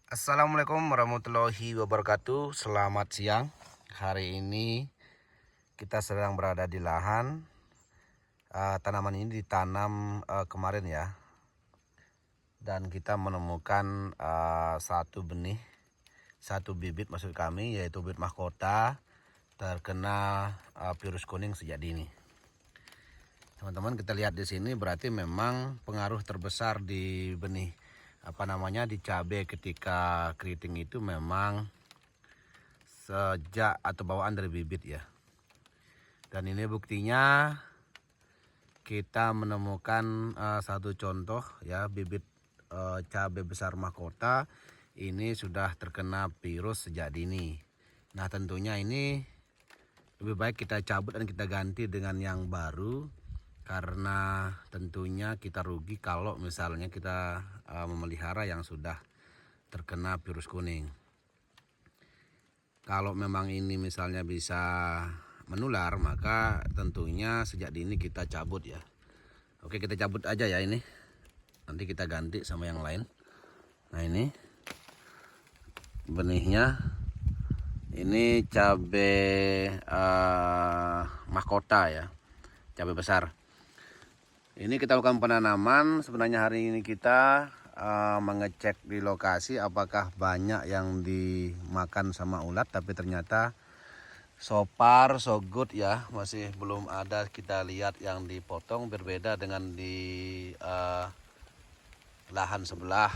Assalamualaikum warahmatullahi wabarakatuh. Selamat siang. Hari ini kita sedang berada di lahan. Tanaman ini ditanam kemarin ya. Dan kita menemukan satu benih, satu bibit maksud kami, yaitu bibit mahkota terkena virus kuning sejak dini. Teman-teman, kita lihat di sini berarti memang pengaruh terbesar di benih di cabai ketika keriting itu memang sejak atau bawaan dari bibit ya. Dan ini buktinya kita menemukan satu contoh ya, bibit cabai besar mahkota ini sudah terkena virus sejak dini. Nah, tentunya ini lebih baik kita cabut dan kita ganti dengan yang baru, karena tentunya kita rugi kalau misalnya kita memelihara yang sudah terkena virus kuning. Kalau memang ini misalnya bisa menular, maka tentunya sejak dini kita cabut ya. Oke, kita cabut aja ya ini. Nanti kita ganti sama yang lain. Nah, ini benihnya. Ini cabai mahkota ya, cabai besar. Ini kita lakukan penanaman. Sebenarnya hari ini kita mengecek di lokasi apakah banyak yang dimakan sama ulat, tapi ternyata so far so good ya, masih belum ada kita lihat yang dipotong. Berbeda dengan di lahan sebelah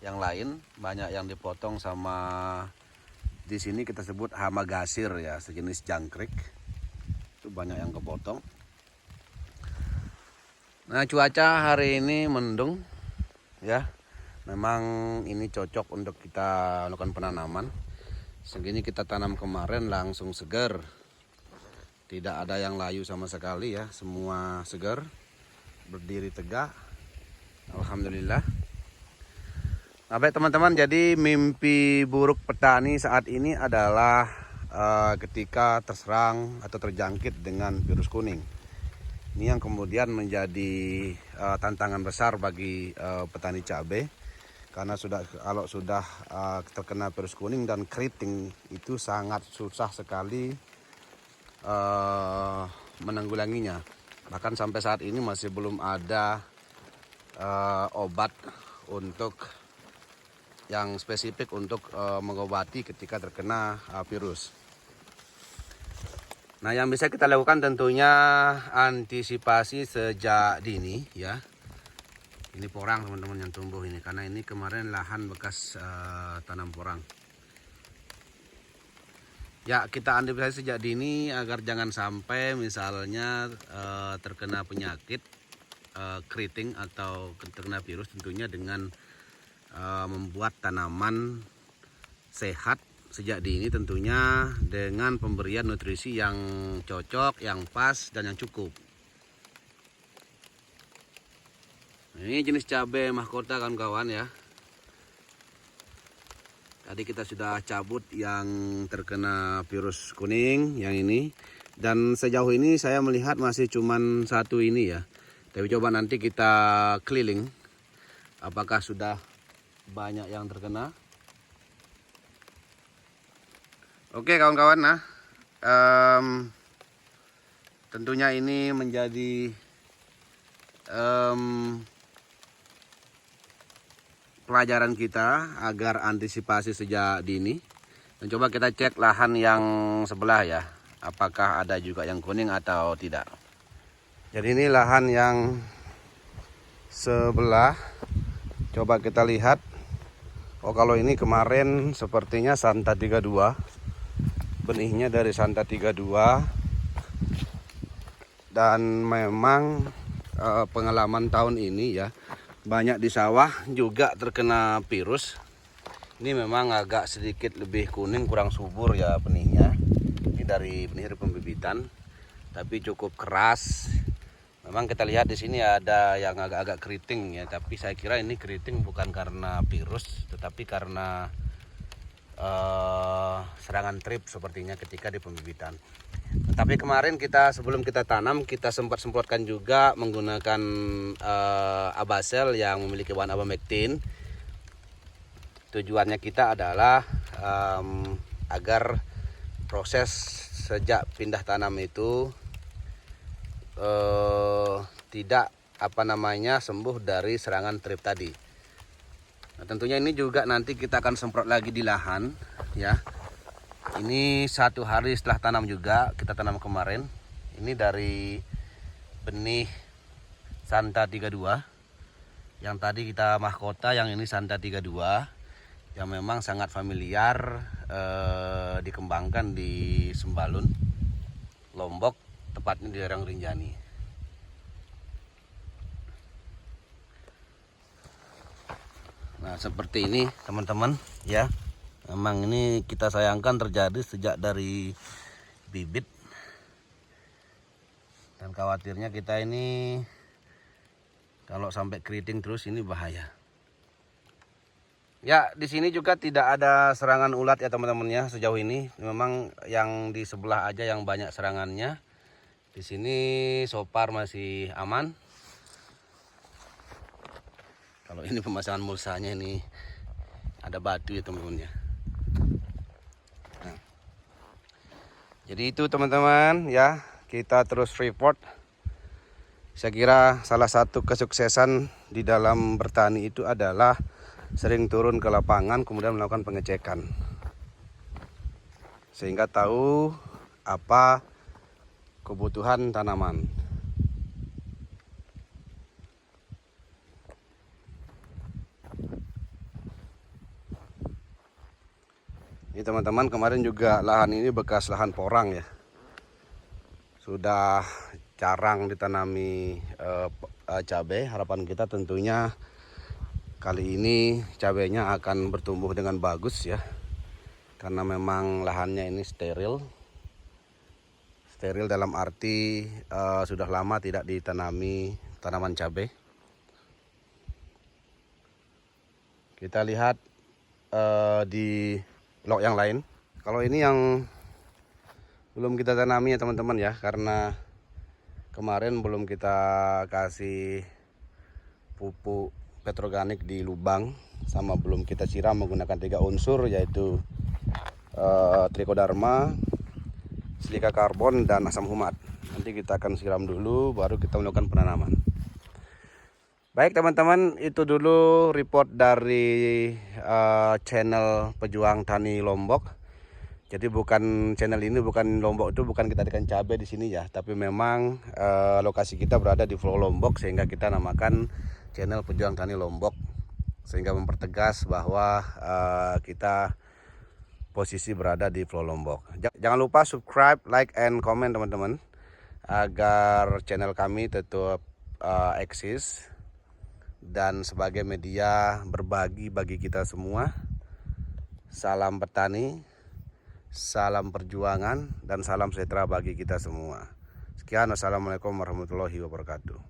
yang lain, banyak yang dipotong sama, di sini kita sebut hama gasir ya, sejenis jangkrik. Itu banyak yang kepotong. Nah, cuaca hari ini mendung ya. Memang ini cocok untuk kita lakukan penanaman. Segini kita tanam kemarin langsung segar. Tidak ada yang layu sama sekali ya, semua segar, berdiri tegak. Alhamdulillah. Nah, baik teman-teman, jadi mimpi buruk petani saat ini adalah ketika terserang atau terjangkit dengan virus kuning. Ini yang kemudian menjadi tantangan besar bagi petani cabai, karena kalau sudah terkena virus kuning dan keriting itu sangat susah sekali menanggulanginya. Bahkan sampai saat ini masih belum ada obat untuk yang spesifik untuk mengobati ketika terkena virus. Nah, yang bisa kita lakukan tentunya antisipasi sejak dini ya. Ini porang teman-teman yang tumbuh ini, karena ini kemarin lahan bekas tanam porang. Ya, kita antisipasi sejak dini agar jangan sampai misalnya terkena penyakit keriting atau terkena virus, tentunya dengan membuat tanaman sehat sejak dini, tentunya dengan pemberian nutrisi yang cocok, yang pas, dan yang cukup. Ini jenis cabai mahkota kawan-kawan ya. Tadi kita sudah cabut yang terkena virus kuning yang ini, dan sejauh ini saya melihat masih cuman satu ini ya. Tapi coba nanti kita keliling apakah sudah banyak yang terkena. Oke kawan-kawan, nah tentunya ini menjadi pelajaran kita agar antisipasi sejak dini. Dan coba kita cek lahan yang sebelah ya, apakah ada juga yang kuning atau tidak. Jadi ini lahan yang sebelah, coba kita lihat. Oh, kalau ini kemarin sepertinya Santa 32, benihnya dari Santa 32, dan memang pengalaman tahun ini ya, banyak di sawah juga terkena virus. Ini memang agak sedikit lebih kuning, kurang subur ya benihnya. Ini dari benih pembibitan, tapi cukup keras. Memang kita lihat di sini ada yang agak-agak keriting ya, tapi saya kira ini keriting bukan karena virus, tetapi karena serangan trip sepertinya ketika di pembibitan. Tapi kemarin kita sebelum kita tanam, kita semprotkan juga menggunakan Abasel yang memiliki bahan abamectin. tujuannya kita adalah agar proses sejak pindah tanam itu tidak sembuh dari serangan trip tadi. Nah, tentunya ini juga nanti kita akan semprot lagi di lahan ya. Ini 1 hari setelah tanam juga, kita tanam kemarin. Ini dari benih Santa 32. Yang tadi kita mahkota, yang ini Santa 32. Yang memang sangat familiar dikembangkan di Sembalun, Lombok, tepatnya di daerah Rinjani. Nah, seperti ini teman-teman ya. Memang ini kita sayangkan terjadi sejak dari bibit. Dan khawatirnya kita ini kalau sampai keriting terus ini bahaya. Ya, di sini juga tidak ada serangan ulat ya teman-teman ya sejauh ini. Memang yang di sebelah aja yang banyak serangannya. Di sini so far masih aman. Kalau ini pemasangan mulsanya ini ada batu ya teman-teman ya. Nah, jadi itu teman-teman ya, kita terus report. Saya kira salah satu kesuksesan di dalam bertani itu adalah sering turun ke lapangan kemudian melakukan pengecekan. Sehingga tahu apa kebutuhan tanaman. Ini teman-teman, kemarin juga lahan ini bekas lahan porang ya. Sudah jarang ditanami cabai. Harapan kita tentunya kali ini cabainya akan bertumbuh dengan bagus ya. Karena memang lahannya ini steril. Steril dalam arti sudah lama tidak ditanami tanaman cabai. Kita lihat di blok yang lain. Kalau ini yang belum kita tanami ya teman-teman ya, karena kemarin belum kita kasih pupuk petroganik di lubang, sama belum kita siram menggunakan 3 unsur yaitu trichoderma, silika karbon, dan asam humat. Nanti kita akan siram dulu baru kita melakukan penanaman. Baik teman-teman, itu dulu report dari channel Pejuang Tani Lombok. Jadi bukan channel ini, bukan Lombok itu bukan kita ikan cabai di sini ya, tapi memang lokasi kita berada di Pulau Lombok sehingga kita namakan channel Pejuang Tani Lombok, sehingga mempertegas bahwa kita posisi berada di Pulau Lombok. Jangan lupa subscribe, like, and comment teman-teman, agar channel kami tetap eksis dan sebagai media berbagi bagi kita semua. Salam petani, salam perjuangan, dan salam sejahtera bagi kita semua. Sekian, wassalamualaikum warahmatullahi wabarakatuh.